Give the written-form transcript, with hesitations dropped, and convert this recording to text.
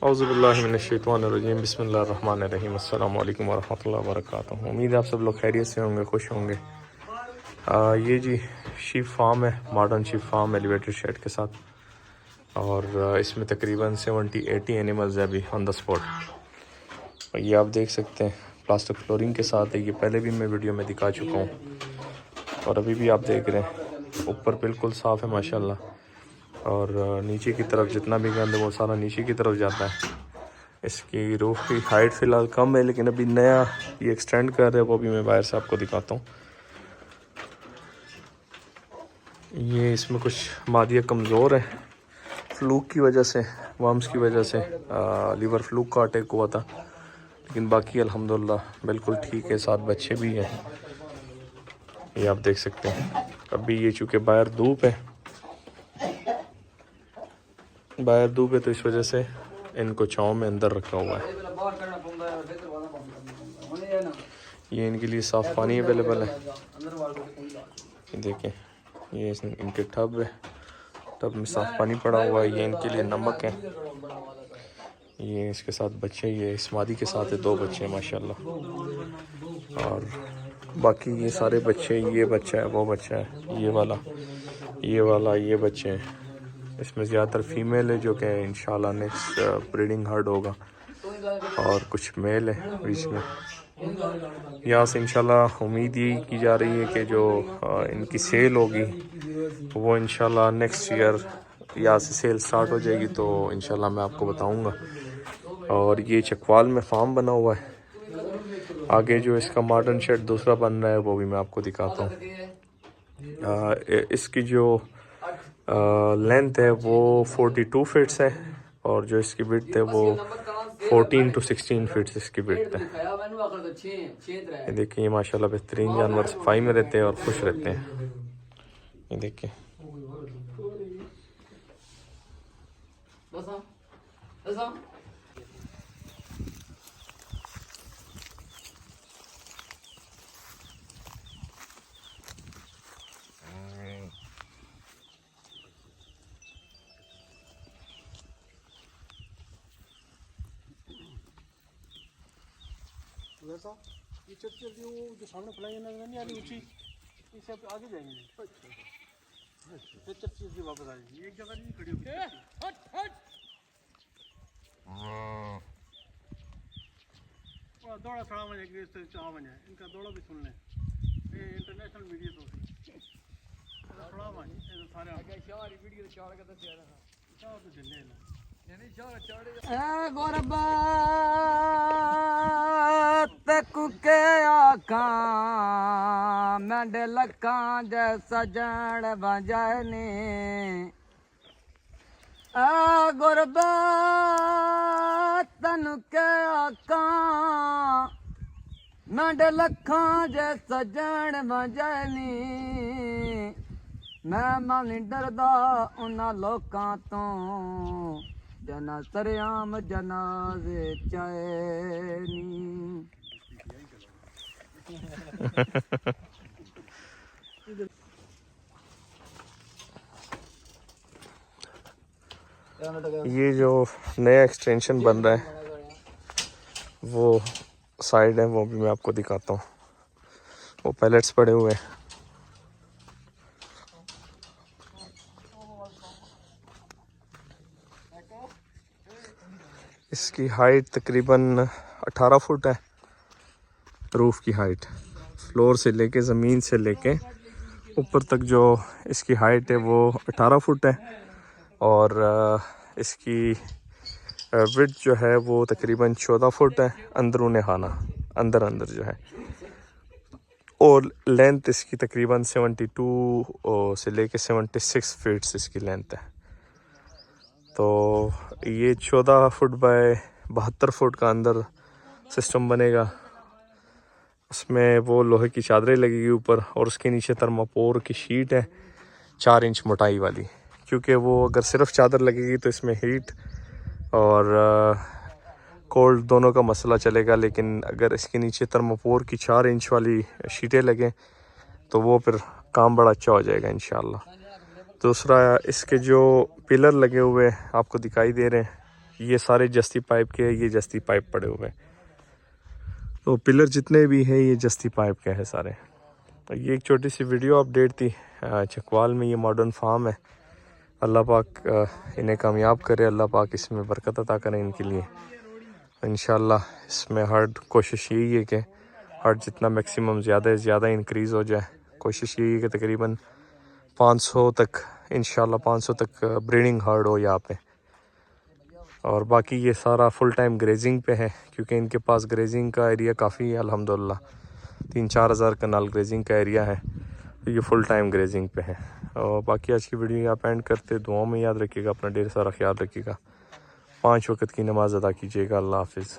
औज़ुबिल्लाहिमिनश्शैतानिर्रजीम बिस्मिल्लाहिर्रहमानिर्रहीम अस्सलामु अलैकुम वरहमतुल्लाहि वबरकातुहू। उम्मीद है आप सब लोग खैरियत से होंगे, खुश होंगे। ये जी शीप फार्म है, modern sheep farm elevated shed के साथ, और इसमें तकरीबन 70-80 एनिमल्स है अभी ऑन द स्पॉट। ये आप देख सकते हैं प्लास्टिक फ्लोरिंग के साथ है। ये पहले भी मैं वीडियो में दिखा चुका हूँ और अभी भी आप देख रहे हैं। ऊपर बिल्कुल साफ़ है माशाल्लाह, और नीचे की तरफ जितना भी गंद है वो सारा नीचे की तरफ जाता है। इसकी रूफ की हाइट फ़िलहाल कम है, लेकिन अभी नया ये एक्सटेंड कर रहे हैं, वो भी मैं बाहर से आपको दिखाता हूँ। ये इसमें कुछ मादिया कमज़ोर है फ्लूक की वजह से, वर्म्स की वजह से। लीवर फ्लूक का अटैक हुआ था, लेकिन बाकी अल्हम्दुलिल्लाह बिल्कुल ठीक है। 7 बच्चे भी हैं, ये आप देख सकते हैं। अभी ये चूँकि बाहर धूप है तो इस वजह से इनको छाँव में अंदर रखा हुआ है। ये इनके लिए साफ़ पानी अवेलेबल है। ये देखें, ये इनके टब है, टब में साफ़ पानी पड़ा हुआ है। ये इनके लिए नमक है। ये इसके साथ बच्चे, ये इस मादी के साथ है 2 बच्चे हैं माशाल्लाह। और बाकी ये सारे बच्चे, ये बच्चा है, वो बच्चा है, ये वाला ये बच्चे हैं। इसमें ज़्यादातर फीमेल है जो कि इंशाल्लाह नेक्स्ट ब्रीडिंग हर्ड होगा, और कुछ मेल है बीच में। यहाँ से इंशाल्लाह उम्मीद यही की जा रही है कि जो इनकी सेल होगी वो इंशाल्लाह नेक्स्ट ईयर यहाँ से सेल स्टार्ट हो जाएगी, तो इंशाल्लाह मैं आपको बताऊंगा। और ये चकवाल में फार्म बना हुआ है। आगे जो इसका मॉडर्न शेड दूसरा बन रहा है वो भी मैं आपको दिखाता हूँ। इसकी जो लेंथ है वो 42 फीट्स है, और जो इसकी विड्थ है वो 14 to 16 फीट्स इसकी विड्थ है। ये देखिए, ये माशाल्लाह बेहतरीन जानवर, सफाई में रहते हैं और खुश रहते हैं। ये देखिए, वैसा ये चलती वो जो सामने फलाई नहीं आनी ऊंची, इससे आप आगे जाएंगे। फिर चलती वापस आ जाएगी, एक जगह नहीं खड़ी होगी। दौड़ा सड़ा बने चाह बने, इनका दौड़ा भी सुन लें। ये इंटरनेशनल मीडिया तो थोड़ा बने सारे आगे वीडियो चार का दस यार चाह तो चले ना गुरबत कुके आखा मेंढ लखां जै सजण वंजनी। गुरबत तनु के आखा मेंढ लखां जै सजण वंजनी। मैं मानी डरदा उन्हां लोकां तो जना सरेआम जनाजे चैनी। ये जो नया एक्सटेंशन बन रहा है वो साइड है, वो भी मैं आपको दिखाता हूँ। वो पैलेट्स पड़े हुए हैं। इसकी हाइट तकरीबन 18 फुट है। रूफ़ की हाइट फ्लोर से लेके ज़मीन से लेके ऊपर तक जो इसकी हाइट है वो 18 फुट है, और इसकी विड्थ जो है वो तकरीबन 14 फुट है अंदरून खाना, अंदर जो है। और लेंथ इसकी तकरीबन 72 से लेके 76 फीट्स इसकी लेंथ है। तो ये 14 फुट बाय 72 फुट का अंदर सिस्टम बनेगा। उसमें वो लोहे की चादरें लगेगी ऊपर, और उसके नीचे थर्मापोर की शीट है 4 इंच मोटाई वाली, क्योंकि वो अगर सिर्फ चादर लगेगी तो इसमें हीट और कोल्ड दोनों का मसला चलेगा। लेकिन अगर इसके नीचे थर्मापोर की 4 इंच वाली शीटें लगें तो वो फिर काम बड़ा अच्छा हो जाएगा इंशाल्लाह। दूसरा, इसके जो पिलर लगे हुए आपको दिखाई दे रहे हैं, ये सारे जस्ती पाइप के हैं, ये जस्ती पाइप पड़े हुए हैं। तो पिलर जितने भी हैं ये जस्ती पाइप के हैं सारे। तो ये एक छोटी सी वीडियो अपडेट थी। चकवाल में ये मॉडर्न फार्म है। अल्लाह पाक इन्हें कामयाब करे, अल्लाह पाक इसमें बरकत अता करें इनके लिए। इंशाल्लाह इसमें हर कोशिश यही है कि हर जितना मैक्सिमम ज़्यादा से ज़्यादा इंक्रीज़ हो जाए। कोशिश यही है कि तकरीबन 500 तक, इंशाल्लाह 500 तक ब्रीडिंग हर्ड हो यहाँ पे। और बाकी ये सारा फुल टाइम ग्रेजिंग पे है, क्योंकि इनके पास ग्रेजिंग का एरिया काफ़ी है अल्हम्दुलिल्लाह। 3-4 हज़ार कनाल ग्रेजिंग का एरिया है, तो ये फुल टाइम ग्रेजिंग पे है। और बाकी आज की वीडियो यहाँ पे एंड करते। दुआओं में याद रखिएगा, अपना ढेर सारा ख्याल रखिएगा। 5 वक्त की नमाज़ अदा कीजिएगा। अल्लाह हाफिज़।